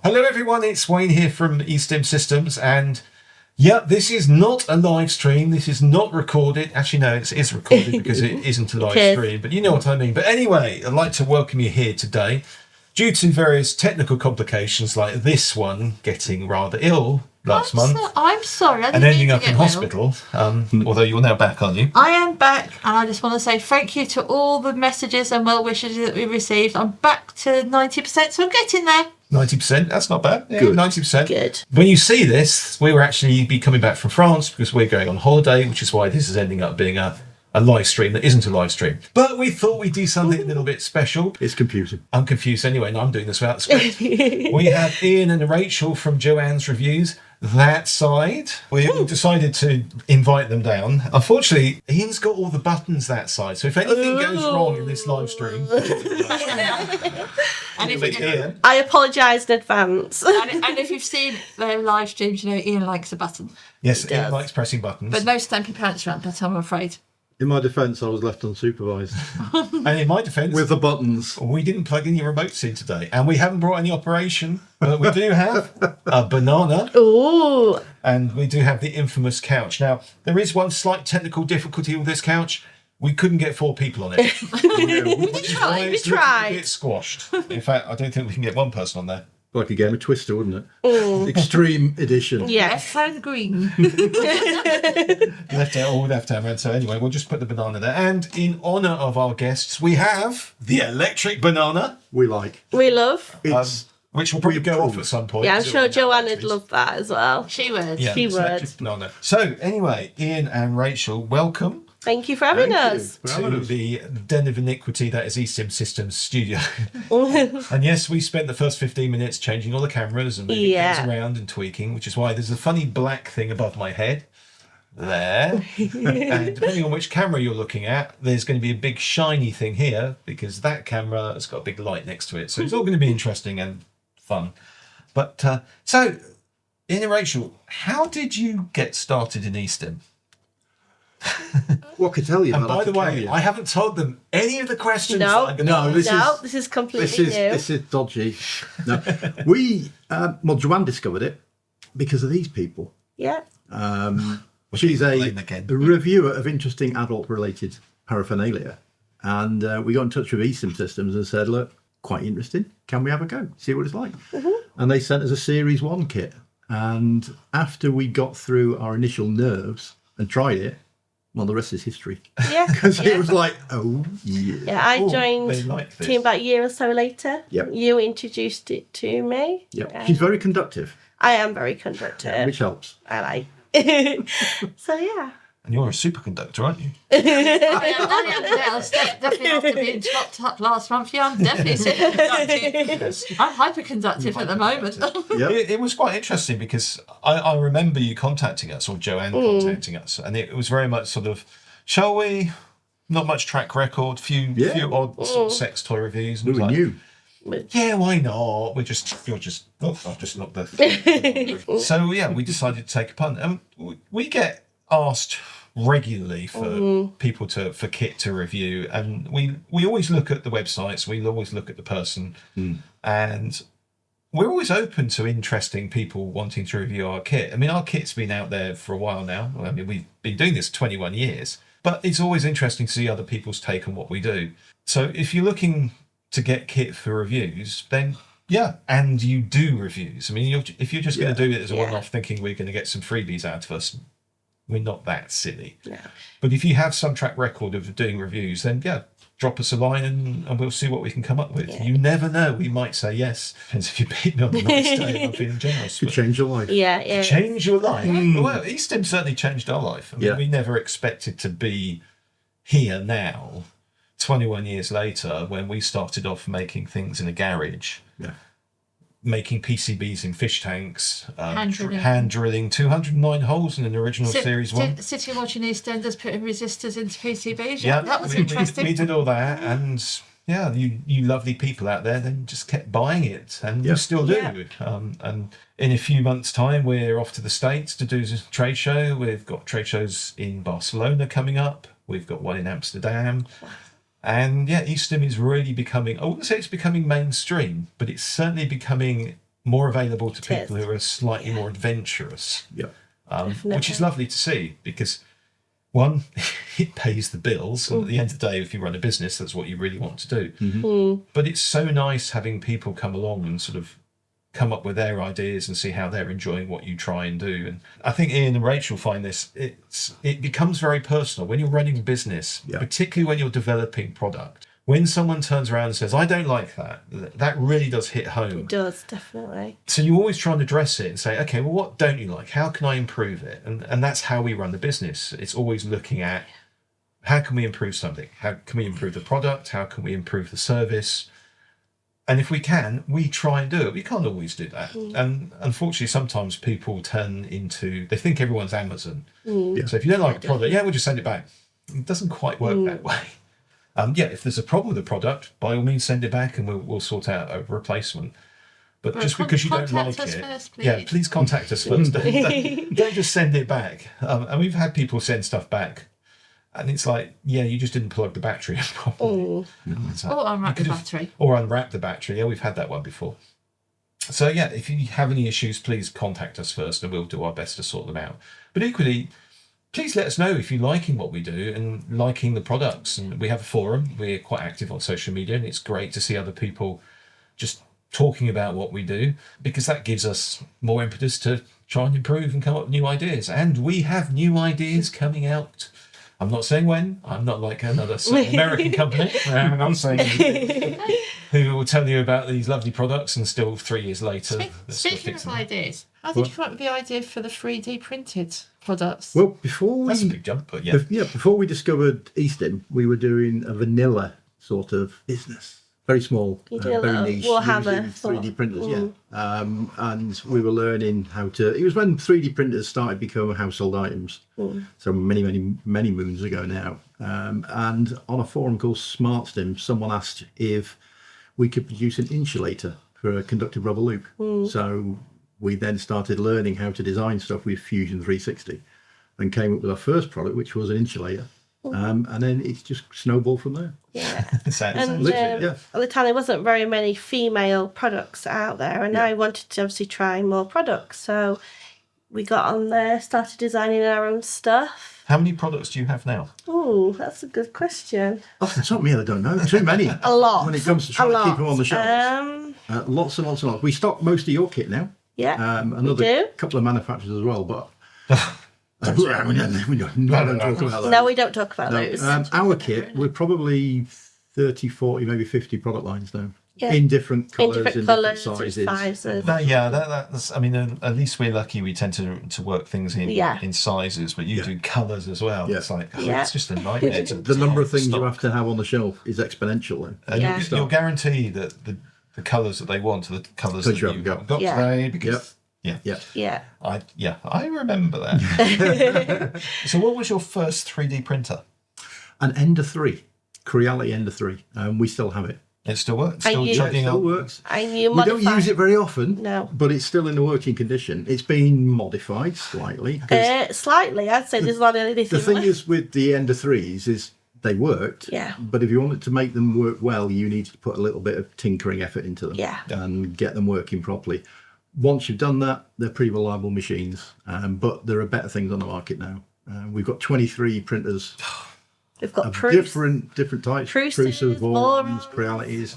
Hello everyone, it's Wayne here from E-Stim Systems, and yeah, this is not a live stream. This is not recorded. Actually, no, it is recorded because it isn't a live stream, but you know what I mean. But anyway, I'd like to welcome you here today. Due to various technical complications like this one getting rather ill last month. I'm sorry. And ending up in hospital, although you're now back, aren't you? I am back, and I just want to say thank you to all the messages and well wishes that we received. I'm back to 90%, so I'm getting there. 90%, that's not bad. Yeah, Good. 90%. Good. When you see this, we will actually be coming back from France because we're going on holiday, which is why this is ending up being a live stream that isn't a live stream. But we thought we'd do something a little bit special. It's confusing. I'm confused anyway, and I'm doing this without the script. We have Ian and Rachel from Joanne's Reviews, that side. We decided to invite them down. Unfortunately, Ian's got all the buttons that side, so if anything goes wrong in this live stream... And if, I apologise in advance. and if you've seen the live streams, you know Ian likes a button. Yes, Ian likes pressing buttons. But no stampy pants around, but I'm afraid. In my defence, I was left unsupervised. And in my defence... With the buttons. We didn't plug any remotes in today, and we haven't brought any operation, but we do have a banana. Ooh. And we do have the infamous couch. Now, there is one slight technical difficulty with this couch. We couldn't get 4 people on it. We tried. It's squashed. In fact, I don't think we can get one person on there. Like a game of Twister, wouldn't it? Extreme edition. Yes. Left hand green. Left hand. So anyway, we'll just put the banana there. And in honour of our guests, we have the electric banana. We like. We love. It's which will probably go off at some point. Yeah, I'm sure Joanne would love that as well. She would. Yeah, She it's would. electric banana. So anyway, Ian and Rachel, welcome. Thank you for having us. To the den of iniquity that is E-Stim Systems studio. And yes, we spent the first 15 minutes changing all the cameras and moving things around and tweaking, which is why there's a funny black thing above my head there. And depending on which camera you're looking at, there's going to be a big shiny thing here because that camera has got a big light next to it. So it's all going to be interesting and fun. But so, Ian and Rachel, how did you get started in E-Stim? What could tell you? And by the way, I haven't told them any of the questions. No, that I'm gonna this is completely new. This is dodgy. No, we Joanne discovered it because of these people. Yeah. She's a again. reviewer of interesting adult-related paraphernalia, and we got in touch with E-Stim Systems and said, "Look, quite interesting. Can we have a go? See what it's like?" And they sent us a Series 1 kit. And after we got through our initial nerves and tried it, well, the rest is history. Yeah. Because it was like, oh, yeah. Yeah, I joined this. team about a year or so later. Yep. You introduced it to me. Yep. She's very conductive, I am very conductive. which helps. I like. So yeah. And you're a superconductor, aren't you? I was definitely after being chopped up last month. Yeah, I'm definitely superconductive. I'm hyperconductive at the moment. Yep. It was quite interesting because I remember you contacting us, or Joanne contacting us, and it was very much sort of, shall we? Not much track record, few odd sort of sex toy reviews. And We were new. Yeah, why not? I've just knocked the. So yeah, we decided to take a punt, and we get asked regularly for people for kit to review, and we always look at the websites, we always look at the person, and we're always open to interesting people wanting to review our kit. I mean, our kit's been out there for a while now. I mean, we've been doing this 21 years, but it's always interesting to see other people's take on what we do. So if you're looking to get kit for reviews, then yeah, and you do reviews. I mean, if you're just going to do it as a one-off thinking we're going to get some freebies out of us, we're not that silly. Yeah. But if you have some track record of doing reviews, then yeah, drop us a line and we'll see what we can come up with. Yeah. You never know. We might say yes. Depends if you beat me on the nice day. I'm feeling generous. Could change your life. Yeah. Change your life. Well, E-Stim certainly changed our life. I mean, we never expected to be here now, 21 years later, when we started off making things in a garage. Yeah. Making PCBs in fish tanks, Hand drilling 209 holes in an original Series 1. Sitting watching EastEnders putting resistors into PCBs. Yeah, that was interesting. We did all that, and yeah, you lovely people out there then just kept buying it, and you still do. Yeah. And in a few months' time, we're off to the States to do a trade show. We've got trade shows in Barcelona coming up. We've got one in Amsterdam. And yeah, E-Stim is really becoming, I wouldn't say it's becoming mainstream, but it's certainly becoming more available to It people is. who are slightly more adventurous, Yeah. which is lovely to see because, one, it pays the bills. And at the end of the day, if you run a business, that's what you really want to do. But it's so nice having people come along and sort of come up with their ideas and see how they're enjoying what you try and do. And I think Ian and Rachel find this, it becomes very personal when you're running a business, particularly when you're developing product. When someone turns around and says, I don't like that, that really does hit home. It does, definitely. So you always try and address it and say, okay, well, what don't you like? How can I improve it? And that's how we run the business. It's always looking at how can we improve something? How can we improve the product? How can we improve the service? And if we can, we try and do it. We can't always do that. And unfortunately, sometimes people they think everyone's Amazon. So if you don't like a product, we'll just send it back. It doesn't quite work that way. If there's a problem with the product, by all means send it back and we'll sort out a replacement. But just because you don't like contact us it, first, please. please contact us first. Don't just send it back. And we've had people send stuff back, and it's like, you just didn't plug the battery in properly. It's like, Or unwrap you the could've- battery. Or unwrap the battery. Yeah, we've had that one before. So if you have any issues, please contact us first, and we'll do our best to sort them out. But equally, please let us know if you're liking what we do and liking the products. And we have a forum. We're quite active on social media, and it's great to see other people just talking about what we do, because that gives us more impetus to try and improve and come up with new ideas. And we have new ideas coming out. I'm not saying when. I'm not like another American company. I'm saying who will tell you about these lovely products, and still 3 years later. they're still Speaking of fixing them. ideas, how did you come up with the idea for the 3D printed products? Well, before That's a we big jump, but before we discovered E-Stim, we were doing a vanilla sort of business. Very small, You did a very little niche, Warhammer using 3D thought. printers, and we were learning how to. It was when 3D printers started becoming household items, so many moons ago now. And on a forum called SmartStim, someone asked if we could produce an insulator for a conductive rubber loop. So we then started learning how to design stuff with Fusion 360, and came up with our first product, which was an insulator. And then it's just snowballed from there. Yeah. Sounds- Literally, At the time, there wasn't very many female products out there, and I wanted to obviously try more products. So we got on there, started designing our own stuff. How many products do you have now? Oh, that's a good question. Off the top of me, I don't know. Too many. A lot. When it comes to trying to keep them on the shelves. shelves. Lots and lots and lots. We stock most of your kit now. Yeah. Another do. couple of manufacturers as well, but we don't talk about that. No, we don't talk about No, those. our kit, we're probably 30, 40, maybe 50 product lines now. Yeah. In different In colours, different in colours, different sizes. That's. I mean, at least we're lucky. We tend to work things Yeah. in sizes, but you do colours as well. Yeah. It's like Yeah. it's just a nightmare. to The number of things stock. you have to have on the shelf is exponential. Then. And Yeah. you'll guarantee that the colours that they want are the colours that you you haven't got. haven't got Yeah. today. Because Yeah. Yeah. I remember that. So, what was your first 3D printer? An Ender 3, Creality Ender 3. We still have it. It still works. Are Still you- It chugging still on. works. And you We don't modify. use it very often, No. but it's still in the working condition. It's been modified slightly. 'Cause Slightly, I'd say there's not anything. the thing left. is with the Ender 3s is they worked, Yeah. but if you wanted to make them work well, you need to put a little bit of tinkering effort into them Yeah. and get them working properly. Once you've done that, they're pretty reliable machines, but there are better things on the market now. We've got 23 printers We've got of proof. different types. Pruses, Vorons, Vorons. Crealities,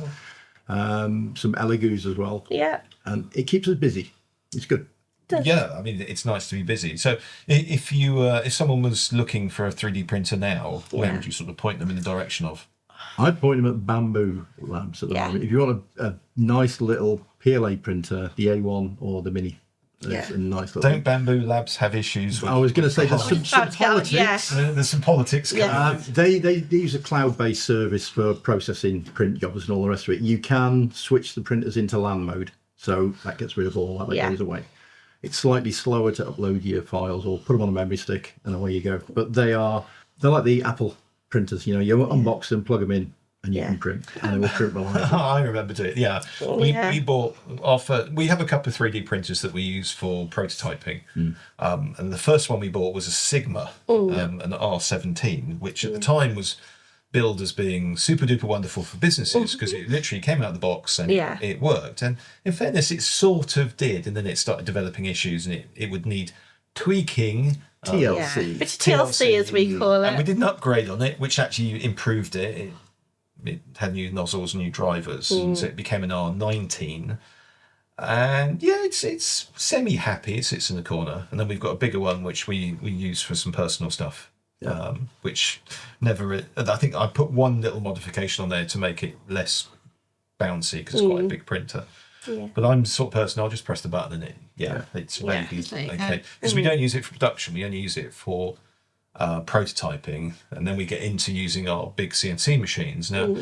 some Elegoo's as well. Yeah. And it keeps us busy. It's good. Yeah, I mean, it's nice to be busy. So, if someone was looking for a 3D printer now, where Yeah. would you sort of point them in the direction of? I'd point them at Bamboo Labs at the Yeah. moment. If you want a nice little PLA printer, the A1 or the Mini, it's Yeah. a nice little. Don't Bamboo Labs have issues with? I was going to say there's some About to go, politics. yeah. There's some politics. Yeah. Coming. They use a cloud-based service for processing print jobs and all the rest of it. You can switch the printers into LAN mode, so that gets rid of all that Yeah. goes away. It's slightly slower to upload your files or put them on a memory stick, and away you go. But they're like the Apple printers. You unbox them, plug them in, and you Yeah. can print, and they will print reliably. I remember doing it. Yeah, Yeah. we bought we have a couple of 3D printers that we use for prototyping, and the first one we bought was a Sigma, an R17, which at the time was billed as being super duper wonderful for businesses because it literally came out of the box and it worked. And in fairness, it sort of did, and then it started developing issues, and it would need tweaking. TLC. It's TLC as we call it. And we did an upgrade on it, which actually improved it. It had new nozzles, new drivers, and so it became an R19. And yeah, it's semi-happy. It sits in the corner. And then we've got a bigger one, which we use for some personal stuff, which never... I think I put one little modification on there to make it less bouncy because it's quite a big printer. Yeah. But I'm the sort of person, I'll just press the button and it's maybe okay. Because we don't use it for production, we only use it for prototyping, and then we get into using our big CNC machines. Now,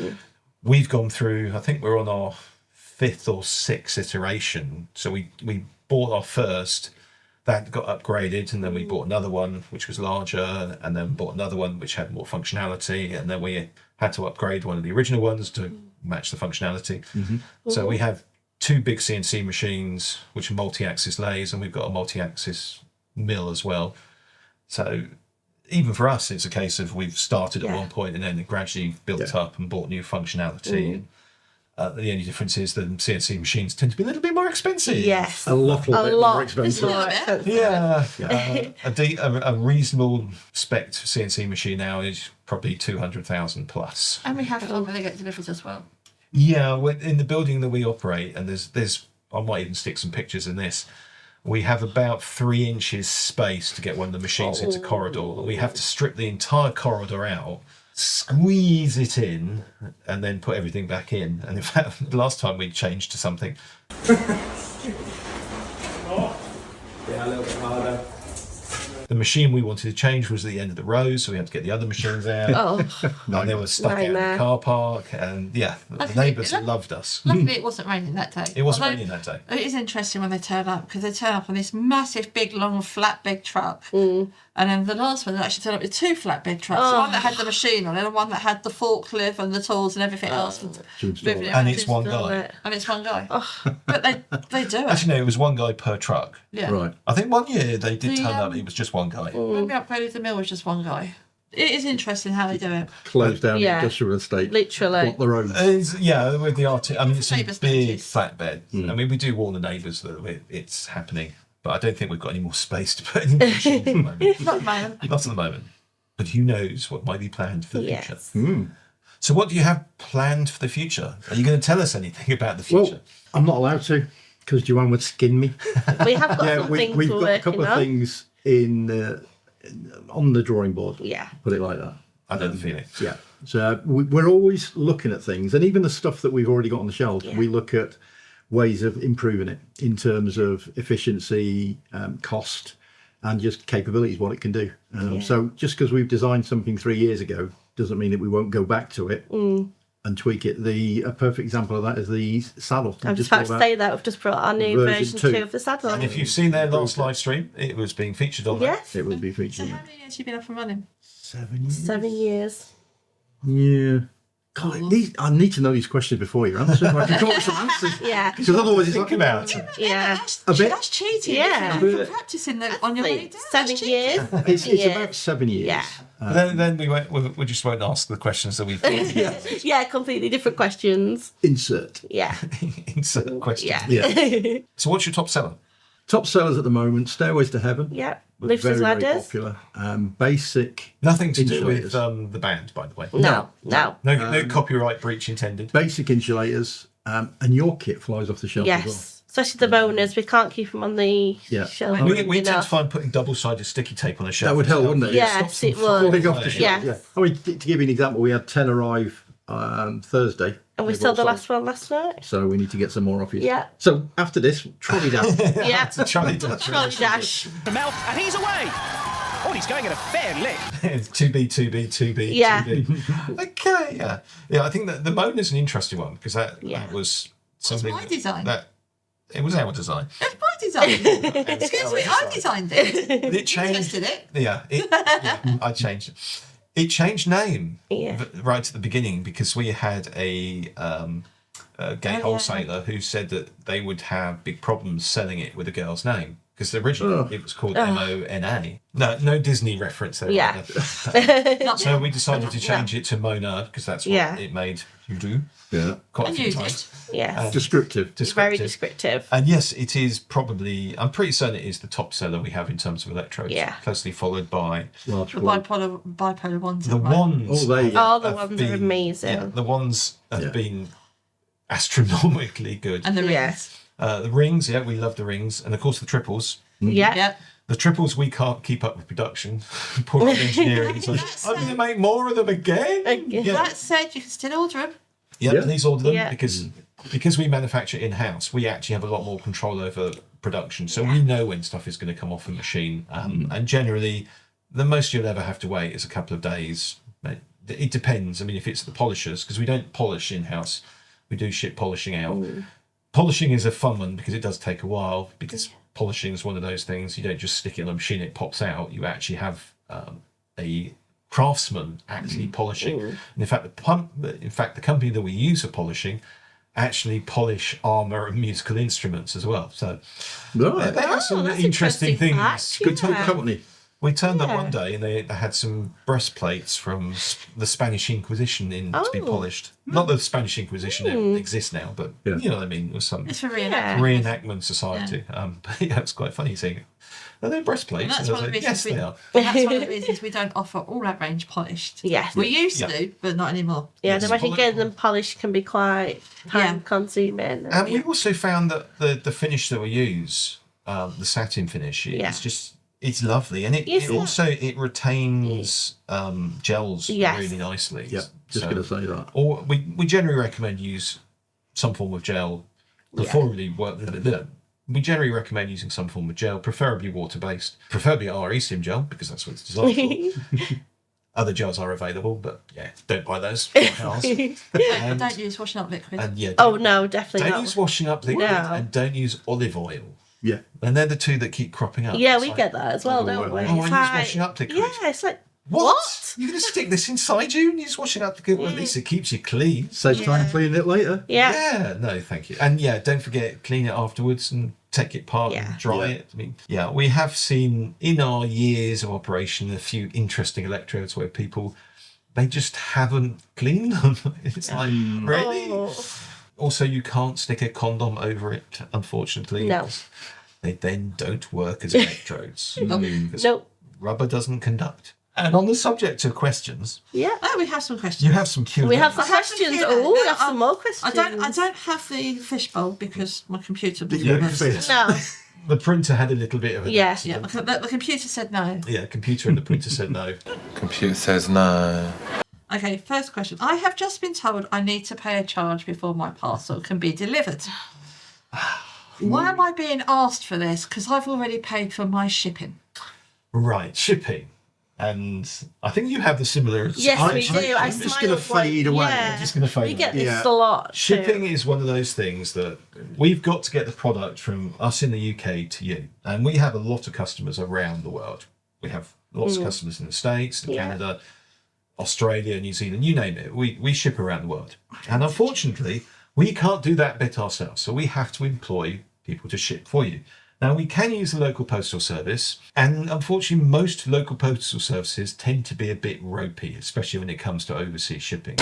we've gone through, I think we're on our 5th or 6th iteration. So we bought our first, that got upgraded, and then we bought another one which was larger, and then bought another one which had more functionality, and then we had to upgrade one of the original ones to match the functionality. So we have 2 big CNC machines which are multi-axis lathes, and we've got a multi-axis mill as well. So even for us, it's a case of we've started at one point and then it gradually built up and bought new functionality. The only difference is that CNC machines tend to be a little bit more expensive. Yes. A lot more expensive. Yeah. A reasonable spec CNC machine now is probably 200,000 plus. And we have it on when they get delivered as well. Yeah, in the building that we operate, and there's I might even stick some pictures in this. We have about 3 inches space to get one of the machines into corridor. We have to strip the entire corridor out, squeeze it in, and then put everything back in. And in fact, the last time we changed to something. Yeah, a little bit harder. The machine we wanted to change was at the end of the row, so we had to get the other machines out. And they were stuck out in the car park, and the neighbours loved us. Luckily, it wasn't raining that day. It wasn't raining that day. It is interesting when they turn up, because they turn up on this massive, big, long, flatbed truck. And then the last one, they actually turned up with 2 flatbed trucks. One that had the machine on it, and one that had the forklift and the tools and everything else. And it's one guy. And it's one guy. But they do it. Actually, no, it was one guy per truck. Yeah. Right. I think one year they did turn up, it was just one guy. When we upgraded the mill, it was just one guy. It is interesting how they do it. Close down the industrial estate. Literally. Block the roads. With the I mean, it's a Neighbours big notice. flatbed. I mean, we do warn the neighbours that it's happening, but I don't think we've got any more space to put any more machines at the moment. Not at the moment. Not at the moment. But who knows what might be planned for the future. Yes. So what do you have planned for the future? Are you going to tell us anything about the future? Well, I'm not allowed to because Joanne would skin me. We have got some things we've we're got a working couple of on. things on the drawing board. Yeah. Put it like that. I know the feeling. Yeah. So we're always looking at things, and even the stuff that we've already got on the shelves, we look at ways of improving it in terms of efficiency, cost, and just capabilities, what it can do. So just because we've designed something 3 years ago doesn't mean that we won't go back to it and tweak it. A perfect example of that is the saddle. I was just about to say that we've just brought our new version 2 of the saddle. And if you've seen their last live stream, it was being featured on there. Yes. It will be So featured. how many years have you been up and running? 7 years. 7 years. Yeah. God, I need to know these questions before you answer. I can come up with some answers. Yeah. Because otherwise it's Think like, about it. Yeah. That's cheating. Yeah. You've been practicing on your way down. 7 years. it's about 7 years. Yeah. Then we just won't ask the questions that we've thought. Yeah, completely different questions. Insert. Yeah. Insert question. Yeah. Yeah. So what's your top seller? Top sellers at the moment, Stairways to Heaven. Yeah. But Lifts and very, very ladders. popular. Basic. Nothing to do with Insulators. the band, by the way. No. No copyright breach intended. Basic insulators. And your kit flies off the shelf as well. Yes. Especially the boners. We can't keep them on the shelf. We tend to enough. find putting double-sided sticky tape on a shelf. That would help, wouldn't it? Yes, Stops them it would. Falling off the flying. shelf. Yeah. Yeah. I mean, to give you an example, we had 10 arrive Thursday. And we They've sold the all last one last night. So we need to get some more off you. Yeah. So after this, trolley down. Yeah. It's a Charlie Dutch. Trolley dash. From Mouth, and he's away. Oh, he's going at a fair lick. 2B. Yeah. 2B. Okay, yeah. Yeah, I think that the moan is an interesting one because that was something my design. It was our design. It's my design. Excuse me, I designed it. It changed. Tested it. Yeah, I changed it. It changed name right at the beginning because we had a gay wholesaler who said that they would have big problems selling it with a girl's name because originally it was called MONA. No Disney reference there. Yeah. Either. So we decided to change it to Monad because that's what it made you do. Yeah. Quite a And few you times. Yes. Descriptive. Very descriptive. And yes, it is probably, I'm pretty certain it is the top seller we have in terms of electrodes. Yeah. Closely followed by Large The one. bipolar ones. the ones. Oh, they. All the have ones are been- amazing. Yeah, the ones have Yeah. been astronomically good. And the rings. Yes. The rings, we love the rings. And of course the triples. Yeah. Yep. The triples we can't keep up with production. Poor old engineering. It's like, I'm going to make more of them again. Yeah. That said, you can still order them. Yeah, Yeah. please order them Yeah. because we manufacture in-house, we actually have a lot more control over production. So we know when stuff is going to come off a machine. And generally, the most you'll ever have to wait is a couple of days. It depends. I mean, if it's the polishers, because we don't polish in-house, we do ship polishing out. Polishing is a fun one because it does take a while, because polishing is one of those things, you don't just stick it on a machine, it pops out. You actually have a craftsman actually polishing. And in fact, the company that we use for polishing actually polish armor and musical instruments as well. So Right. they have some that's interesting interesting things. fact, Good type yeah. of company. We turned up one day and they had some breastplates from the Spanish Inquisition in to be Oh. polished. Not the Spanish Inquisition it exists now, but Yeah. you know what I mean. It was some It's for reenactment. Yeah. reenactment society. But yeah, it's quite funny seeing it. Are they breastplates? And that's And I one was of the like, reasons yes, they are. That's one of the reasons we don't offer all our range polished. Yes. We used Yeah. to, but not anymore. Yeah, Yes. and imagine getting them polished can be quite time Yeah. consuming. And we also found that the finish that we use, the satin finish, it's just it's lovely, and it Yes. also it retains gels Yes. really nicely. Yeah, just going to say that. Or we generally recommend use some form of gel before we work. We generally recommend using some form of gel, preferably water-based, preferably our E-Stim gel because that's what it's designed for. Other gels are available, but yeah, don't buy those. Don't use washing up liquid. And yeah, Oh no, definitely don't not. use washing up liquid, No. and don't use olive oil. Yeah. And they're the two that keep cropping up. Yeah, It's we like, get that as well, don't we? Oh, I use It's like- washing up liquid. Yeah, it's like What? You're going to stick this inside you and use washing up liquid? Well, at least it keeps you clean. Saves time cleaning it later. Yeah. No, thank you. And yeah, don't forget, clean it afterwards and take it apart Yeah. and dry Yeah. it. I mean, yeah, we have seen in our years of operation a few interesting electrodes where people, they just haven't cleaned them. It's like, really? Oh. Also, you can't stick a condom over it, unfortunately. No. 'Cause they then don't work as electrodes. Because Nope. rubber doesn't conduct. And on the subject of questions, Yeah. Oh, we have some questions. you have some Q&A. We have some I have some questions. Q&A. Oh, we have No, some more questions. I don't have the fishbowl because my computer was Yeah, worse. fit. No. The printer had a little bit of a Yeah. Yeah, the computer said no. Yeah, computer and the printer said no. Computer says no. Okay, first question. I have just been told I need to pay a charge before my parcel can be delivered. Why am I being asked for this? Because I've already paid for my shipping. Right, shipping. And I think you have the similar. Yes, we do. I it's just smile gonna like- fade away. Yeah. It's just gonna fade We get away. this Yeah. a lot. Shipping too. is one of those things that we've got to get the product from us in the UK to you. And we have a lot of customers around the world. We have lots of customers in the States, in Yeah. Canada, Australia, New Zealand, you name it. We ship around the world. And unfortunately, we can't do that bit ourselves. So we have to employ people to ship for you. Now, we can use the local postal service, and unfortunately, most local postal services tend to be a bit ropey, especially when it comes to overseas shipping.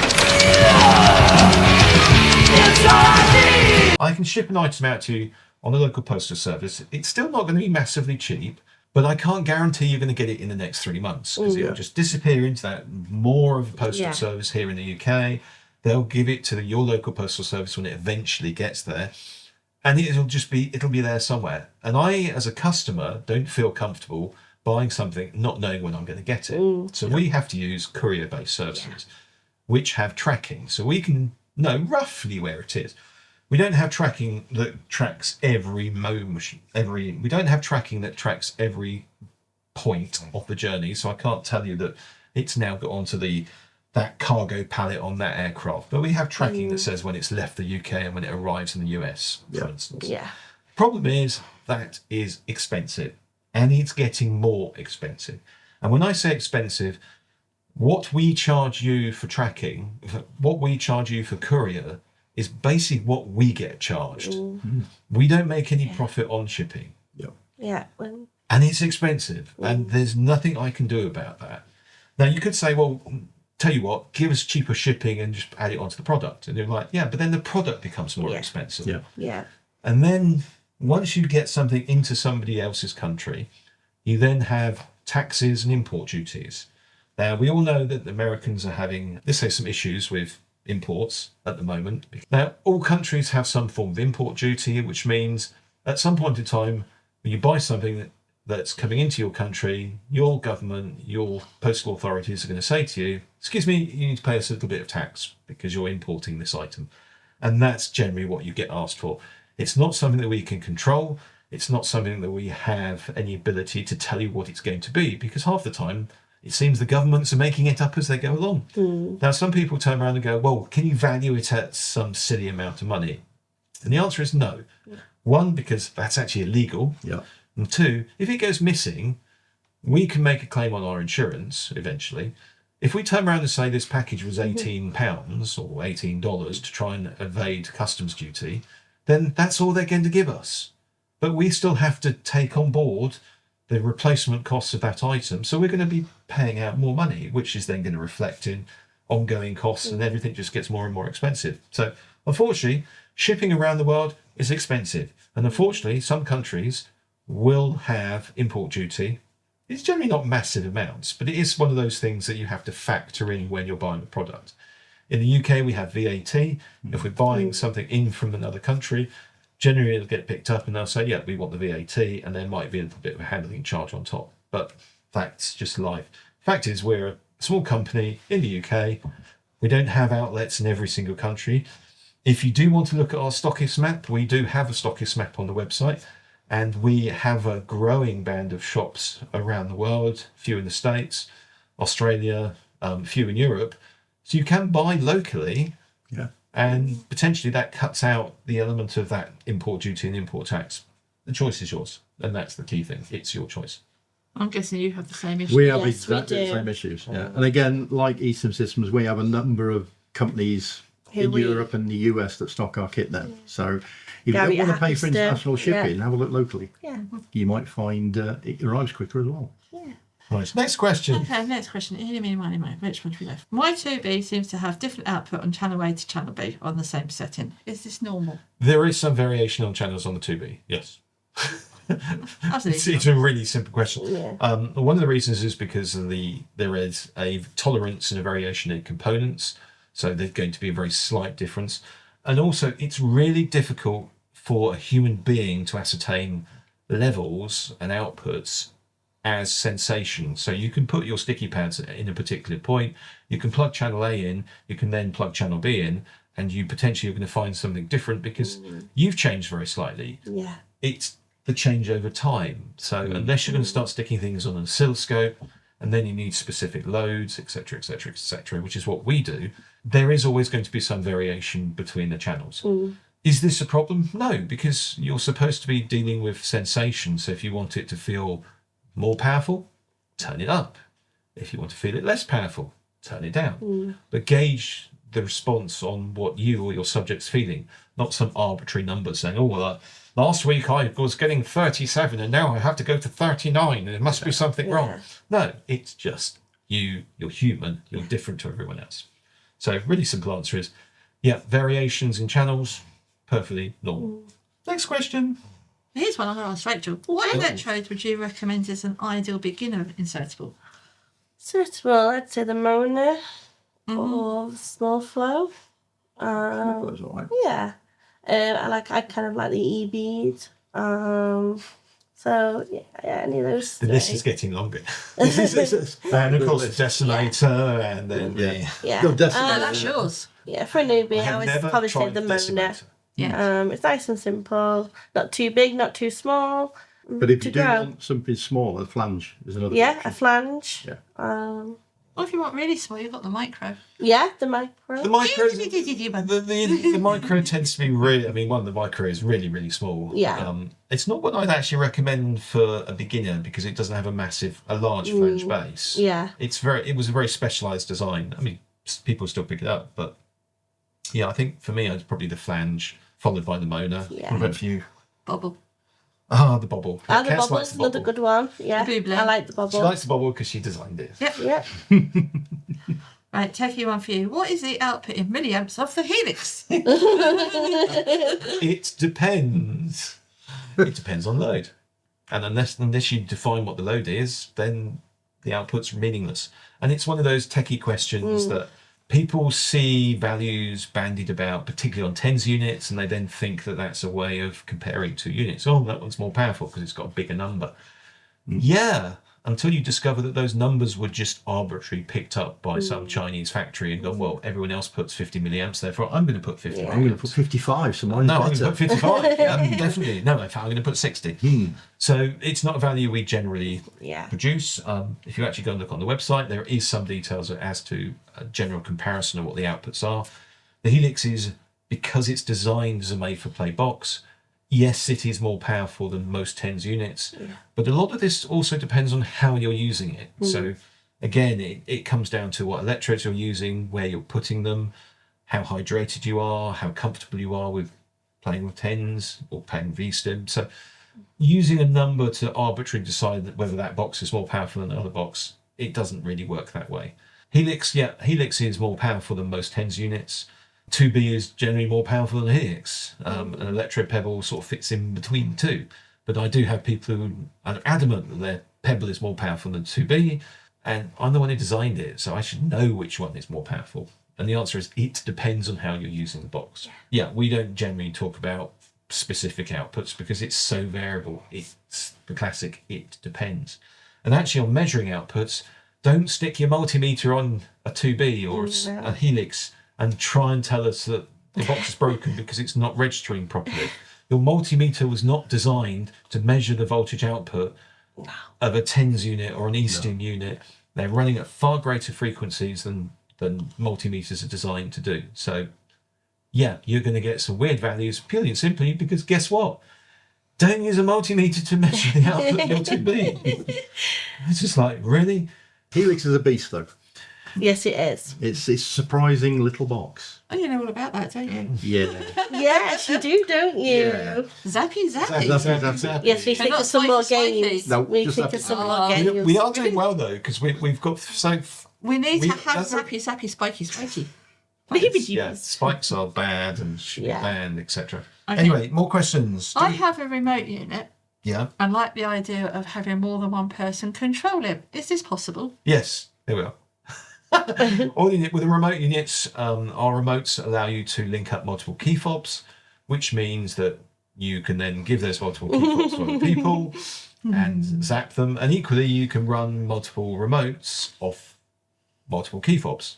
I can ship an item out to you on a local postal service. It's still not going to be massively cheap, but I can't guarantee you're going to get it in the next 3 months because it'll just disappear into that more of a postal service here in the UK. They'll give it to your local postal service when it eventually gets there. And it'll be there somewhere. And I, as a customer, don't feel comfortable buying something not knowing when I'm going to get it. So we have to use courier-based services, which have tracking. So we can know roughly where it is. We don't have tracking that tracks every we don't have tracking that tracks every point of the journey. So I can't tell you that it's now got onto that cargo pallet on that aircraft. But we have tracking that says when it's left the UK and when it arrives in the US, for instance. Yeah. Problem is that is expensive, and it's getting more expensive. And when I say expensive, what we charge you for tracking, what we charge you for courier, is basically what we get charged. We don't make any profit on shipping. Yep. Yeah. And it's expensive, and there's nothing I can do about that. Now, you could say, well, tell you what, give us cheaper shipping and just add it onto the product. And they're like, yeah, but then the product becomes more expensive. Yeah. Yeah. And then once you get something into somebody else's country, you then have taxes and import duties. Now, we all know that the Americans are having, let's say, some issues with imports at the moment. Now, all countries have some form of import duty, which means at some point in time, when you buy something that's coming into your country, your government, your postal authorities are going to say to you, excuse me, you need to pay us a little bit of tax because you're importing this item. And that's generally what you get asked for. It's not something that we can control. It's not something that we have any ability to tell you what it's going to be, because half the time it seems the governments are making it up as they go along. Now, some people turn around and go, well, can you value it at some silly amount of money? And the answer is no. One, because that's actually illegal. Yeah. And two, if it goes missing, we can make a claim on our insurance eventually. If we turn around and say this package was £18 or $18 to try and evade customs duty, then that's all they're going to give us. But we still have to take on board the replacement costs of that item. So we're going to be paying out more money, which is then going to reflect in ongoing costs, and everything just gets more and more expensive. So unfortunately, shipping around the world is expensive. And unfortunately, some countries will have import duty. It's generally not massive amounts, but it is one of those things that you have to factor in when you're buying a product. In the UK, we have VAT. If we're buying something in from another country, generally it'll get picked up and they'll say, yeah, we want the VAT, and there might be a little bit of a handling charge on top. But that's just life. Fact is, we're a small company in the UK. We don't have outlets in every single country. If you do want to look at our stockist map, we do have a stockist map on the website. And we have a growing band of shops around the world, a few in the States, Australia, a few in Europe. So you can buy locally, and potentially that cuts out the element of that import duty and import tax. The choice is yours, and that's the key thing. It's your choice. I'm guessing you have the same issue. We have Yes, we exactly the do. same issues. Yeah. And again, like E-Stim Systems, we have a number of companies in Europe and the US that stock our kit there. So if you Gary don't want to pay for Atkinson, international shipping, have a look locally. Yeah. You might find it arrives quicker as well. Right. Next question. Okay, next question. Eeny, meeny, miny, moe. Which one do we left? My 2B seems to have different output on channel A to channel B on the same setting. Is this normal? There is some variation on channels on the 2B, yes. It's a really simple question. Yeah. One of the reasons is because of there is a tolerance and a variation in components, so there's going to be a very slight difference. And also, it's really difficult for a human being to ascertain levels and outputs as sensation. So you can put your sticky pads in a particular point, you can plug channel A in, you can then plug channel B in, and you potentially are going to find something different because you've changed very slightly. Yeah. It's the change over time. So unless you're going to start sticking things on an oscilloscope, and then you need specific loads, etc., etc., etc., which is what we do, there is always going to be some variation between the channels. Is this a problem? No, because you're supposed to be dealing with sensation. So if you want it to feel more powerful, turn it up. If you want to feel it less powerful, turn it down. But gauge the response on what you or your subject's feeling, not some arbitrary number saying, oh, well, last week I was getting 37 and now I have to go to 39 and there must be something wrong. No, it's just you're human, you're different to everyone else. So really simple answer is, yeah, variations in channels, perfectly normal. Next question. Here's one I'm going to ask Rachel. What electrode would you recommend as an ideal beginner insertable? Suitable, I'd say the Mona or the small flow. That's all right. Yeah. I kind of like the E-bead. So yeah, any of those. The list three. is getting longer. It's And of course, the decimator, and then Yeah. Go decimator. That's yours. Yeah, for a newbie, I have would never probably say tried the Mona. decimator. Yeah. It's nice and simple, not too big, not too small. But if to you do grow. want something small, a flange is another Yeah, option. a flange. Yeah. Or if you want really small, you've got the micro. Yeah, the micro. The micro, the micro tends to be really. I mean, one of the micro is really, really small. Yeah. It's not what I'd actually recommend for a beginner because it doesn't have a large flange base. Yeah. It was a very specialised design. I mean, people still pick it up, but yeah, I think for me, it's probably the flange followed by the Mona. Yeah. What about for you? Bobble. Ah, the bobble. And the Cass likes bobble's the another bobble. good one. Yeah, The booblet. I like the She bobble. likes the bobble because she designed it. Yep. Yeah. Right, techie one for you. What is the output in milliamps of the Helix? It depends. It depends on load. And unless you define what the load is, then the output's meaningless. And it's one of those techie questions that people see values bandied about, particularly on tens units, and they then think that that's a way of comparing two units. Oh, that one's more powerful because it's got a bigger number. Yeah, until you discover that those numbers were just arbitrarily picked up by some Chinese factory and gone, well, everyone else puts 50 milliamps, therefore I'm going to put 50 I'm going to put 55, so mine's no, I'm better. going to put 55. Definitely. No, in fact, I'm going to put 60. So it's not a value we generally produce. If you actually go and look on the website, there is some details as to a general comparison of what the outputs are. The Helix is, because it's designed as a made-for-play box, yes, it is more powerful than most tens units, but a lot of this also depends on how you're using it. So again, it comes down to what electrodes you're using, where you're putting them, how hydrated you are, how comfortable you are with playing with tens or playing V-Stim. So using a number to arbitrarily decide that whether that box is more powerful than another box, it doesn't really work that way. Helix is more powerful than most tens units. 2B is generally more powerful than a Helix. An electrode pebble sort of fits in between the two. But I do have people who are adamant that their pebble is more powerful than 2B, and I'm the one who designed it, so I should know which one is more powerful. And the answer is it depends on how you're using the box. Yeah, we don't generally talk about specific outputs because it's so variable. It's the classic it depends. And actually on measuring outputs, don't stick your multimeter on a 2B or a Helix and try and tell us that the box is broken because it's not registering properly. Your multimeter was not designed to measure the voltage output of a tens unit or an E-Stim unit. They're running at far greater frequencies than multimeters are designed to do. So yeah, you're going to get some weird values purely and simply because guess what? Don't use a multimeter to measure the output of your 2B. It's just like, really? Helix is a beast, though. Yes, it is. It's a surprising little box. Oh, you know all about that, don't you? Yeah. Yes, you do, don't you? Yeah. Zappy. That's it. Yes, we think not of some more spiky. games. No, we just think of Zappy. some more games. We are doing well though because we've got so We need to have that's a- Zappy, Spiky. yeah, spikes are bad and should be Yeah. banned, etc. Okay. Anyway, more questions. I have a remote unit Yeah. and like the idea of having more than one person control it. Is this possible? Yes. There we are. All unit with the remote units, our remotes allow you to link up multiple key fobs, which means that you can then give those multiple key fobs to other people and zap them. And equally, you can run multiple remotes off multiple key fobs.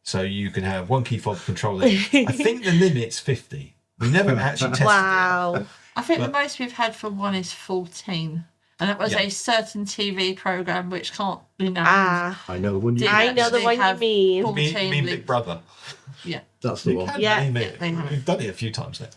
So you can have one key fob controlling. I think the limit's 50. We never actually tested it. Wow. I think the most we've had for one is 14. And that was Yeah. a certain TV programme which can't be named. Ah, I know the one you Did I know the actually one you have mean. 14 Me and links. Big Brother. Yeah. That's the You one. can Yeah. name it. They have. We've done it a few times now.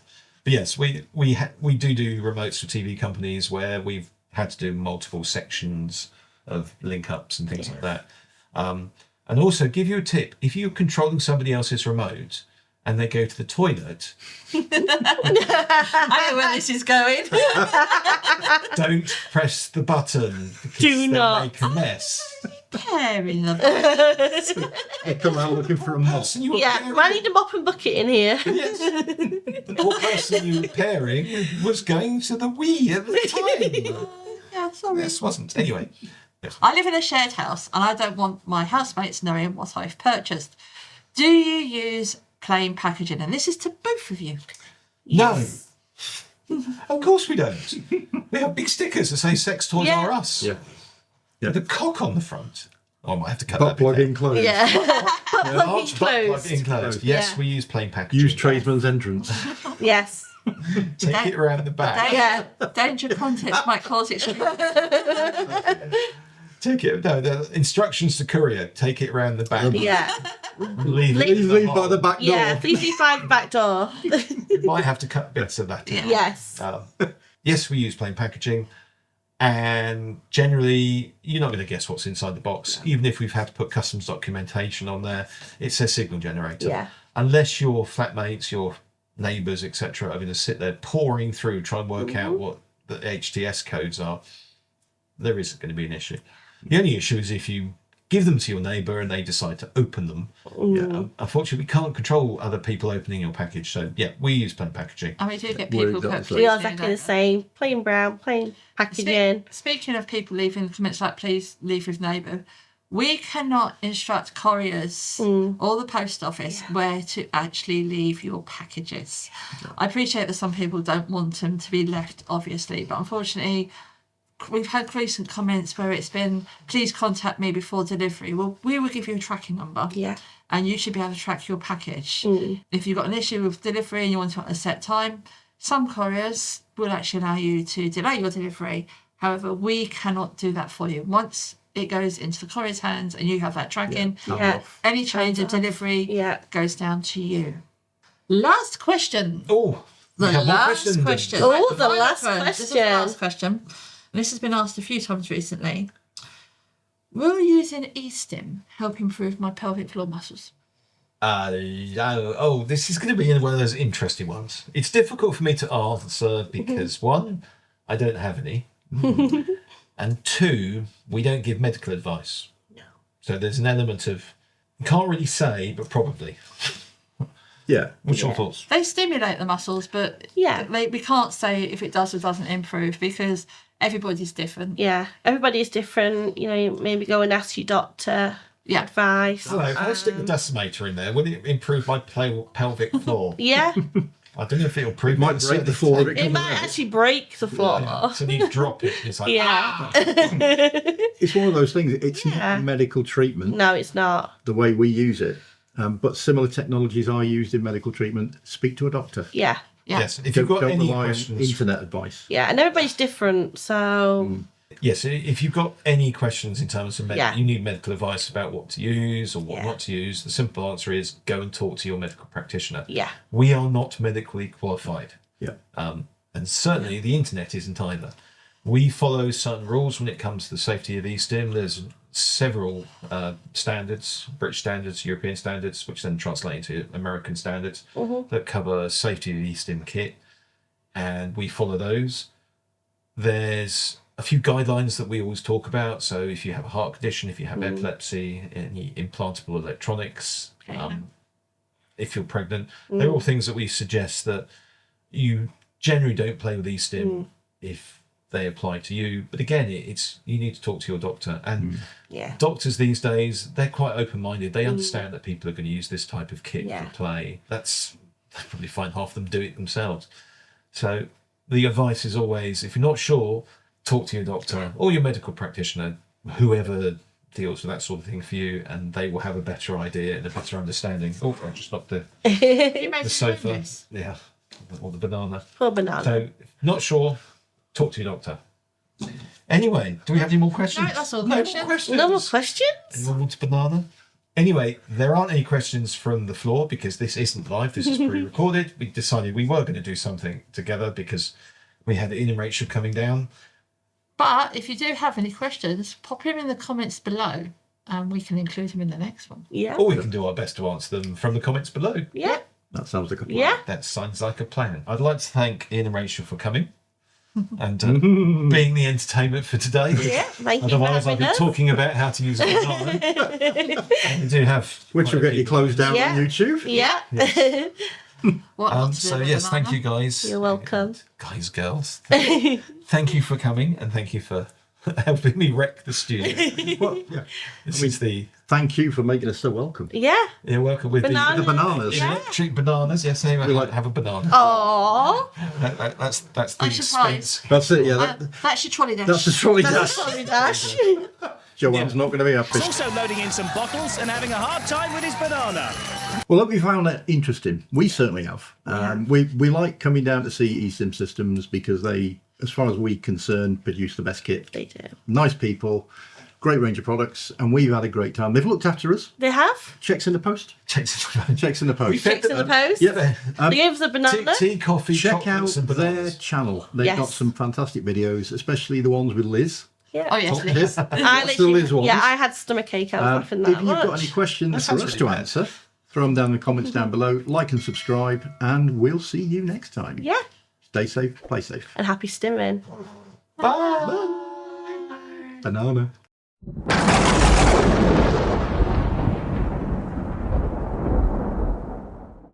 But yes, we do remotes for TV companies where we've had to do multiple sections of link ups and things like that. And also give you a tip: if you're controlling somebody else's remote and they go to the toilet, I know where this is going. don't press the button because Do they'll not. make a mess. Pairing the I come out looking for a mop. Person you were yeah. pairing- I need a mop and bucket in here. Yes. The poor person you were pairing was going to the wee at the time. Yeah, sorry. This wasn't. Anyway. I live in a shared house and I don't want my housemates knowing what I've purchased. Do you use plain packaging? And this is to both of you. No. Of course we don't. We have big stickers that say sex toys Yeah. are us. Yeah. With a cock on the front. Oh, I might have to cut Butt that bit plug there. in closed. Yeah. But plug Large in butt plug closed. enclosed. Yes, Yeah. we use plain packaging. Use tradesman's entrance. Yes. Take it around the back. Yeah. Danger contents might cause it. Take it. No, the instructions to courier. Take it around the back. Yeah. Leave it. Please in the leave by hole. the back door. Yeah. Please leave by the back door. We might have to cut bits of that. out. Yes. Yes, we use plain packaging. And generally, you're not going to guess what's inside the box. Even if we've had to put customs documentation on there, it says signal generator. Yeah. Unless your flatmates, your neighbours, etc., are going to sit there pouring through, try and work out what the HTS codes are, there isn't going to be an issue. The only issue is if you give them to your neighbour and they decide to open them. Unfortunately, we can't control other people opening your package. So, yeah, we use plain packaging. And we do get We're people exactly put We are please do exactly the that. same. Plain brown, plain packaging. Speaking of people leaving comments like please leave with neighbour, we cannot instruct couriers or the post office where to actually leave your packages. I appreciate that some people don't want them to be left, obviously, but unfortunately, we've had recent comments where it's been, please contact me before delivery. Well, we will give you a tracking number. Yeah. And you should be able to track your package. If you've got an issue with delivery and you want it on a set time, some couriers will actually allow you to delay your delivery. However, we cannot do that for you. Once it goes into the courier's hands and you have that tracking, any change of delivery goes down to you. Last question. Oh, The we have more last questions. question. Oh, Right, the final last one. This is the question. last question. And this has been asked a few times recently. Will using E-Stim help improve my pelvic floor muscles? This is going to be one of those interesting ones. It's difficult for me to answer because, one, I don't have any. And two, we don't give medical advice. No. So there's an element of, can't really say, but probably. Yeah. What's your thoughts? They stimulate the muscles, but we can't say if it does or doesn't improve because everybody's different. Yeah, everybody's different. You know, maybe go and ask your doctor advice. Hello, if I stick the decimator in there, will it improve my pelvic floor? Yeah. I don't know if it'll improve. It might break the floor. It might actually break the floor. Yeah. So you drop it. It's like, It's one of those things. It's not a medical treatment No, it's not. the way we use it. But similar technologies are used in medical treatment. Speak to a doctor. Yeah. Yes, if you've got Don't any rely on questions. internet advice. Yeah, and everybody's different, so Yes, if you've got any questions in terms of Yeah. you need medical advice about what to use or what not to use, the simple answer is go and talk to your medical practitioner. yeah. We are not medically qualified. Yeah. And certainly the internet isn't either. We follow certain rules when it comes to the safety of E-Stim. There's several standards, British standards, European standards, which then translate into American standards that cover safety of E-Stim kit. And we follow those. There's a few guidelines that we always talk about. So if you have a heart condition, if you have epilepsy, any implantable electronics, if you're pregnant, they're all things that we suggest that you generally don't play with E-Stim if they apply to you. But again, it's you need to talk to your doctor. And doctors these days, they're quite open-minded. They understand that people are going to use this type of kit for play. They probably find half of them do it themselves. So the advice is always, if you're not sure, talk to your doctor or your medical practitioner, whoever deals with that sort of thing for you, and they will have a better idea and a better understanding. Oh, I just knocked the sofa. Yeah, or the banana. Poor banana. So, not sure, talk to your doctor. Anyway, do we have any more questions? No, that's all the No questions. more questions. No more questions? Anyone want a banana? Anyway, there aren't any questions from the floor because this isn't live, this is pre-recorded. We decided we were going to do something together because we had Ian and Rachel coming down. But if you do have any questions, pop them in the comments below and we can include them in the next one. Yeah. Or we can do our best to answer them from the comments below. Yeah. That sounds like a plan. Yeah. That sounds like a plan. I'd like to thank Ian and Rachel for coming and being the entertainment for today. Yeah. Thank you for Otherwise, I'd having be us. talking about how to use a banana. We do have Which quite will a get few you closed down Yeah. on YouTube. Yeah. What not to do So with a yes, thank banana. you guys. You're welcome. Guys, girls. Thank you for coming and thank you for helping me wreck the studio. Well, yeah. This is the... Thank you for making us so welcome. Yeah. You're welcome with Banana. The bananas. the electric bananas. Yes, I like- have a banana. Aww. That's the I'm expense. surprised. That's it, yeah. That's your trolley dash. That's the trolley dash. Sorry, Dash. Joanne's not going to be happy. He's also loading in some bottles and having a hard time with his banana. Well, look, we found that interesting. We certainly have. We like coming down to see E-Stim Systems because they, as far as we're concerned, produce the best kit. They do. Nice people, great range of products, and we've had a great time. They've looked after us. They have. Checks in the post. Checks Checks in the post. Checks in the post. Yeah. They gave us a banana. Tea, coffee, Check out chocolates and their bananas. channel. They've Yes. got some fantastic videos, especially the ones with Liz. Yeah. Oh, yes, Liz. I That's the Liz ones. yeah, I had stomach ache. I was laughing If that you've much. got any questions for sounds us really to bad. answer, throw them down in the comments down below. Like and subscribe, and we'll see you next time. Yeah. Stay safe, play safe. And happy stimming. Banana.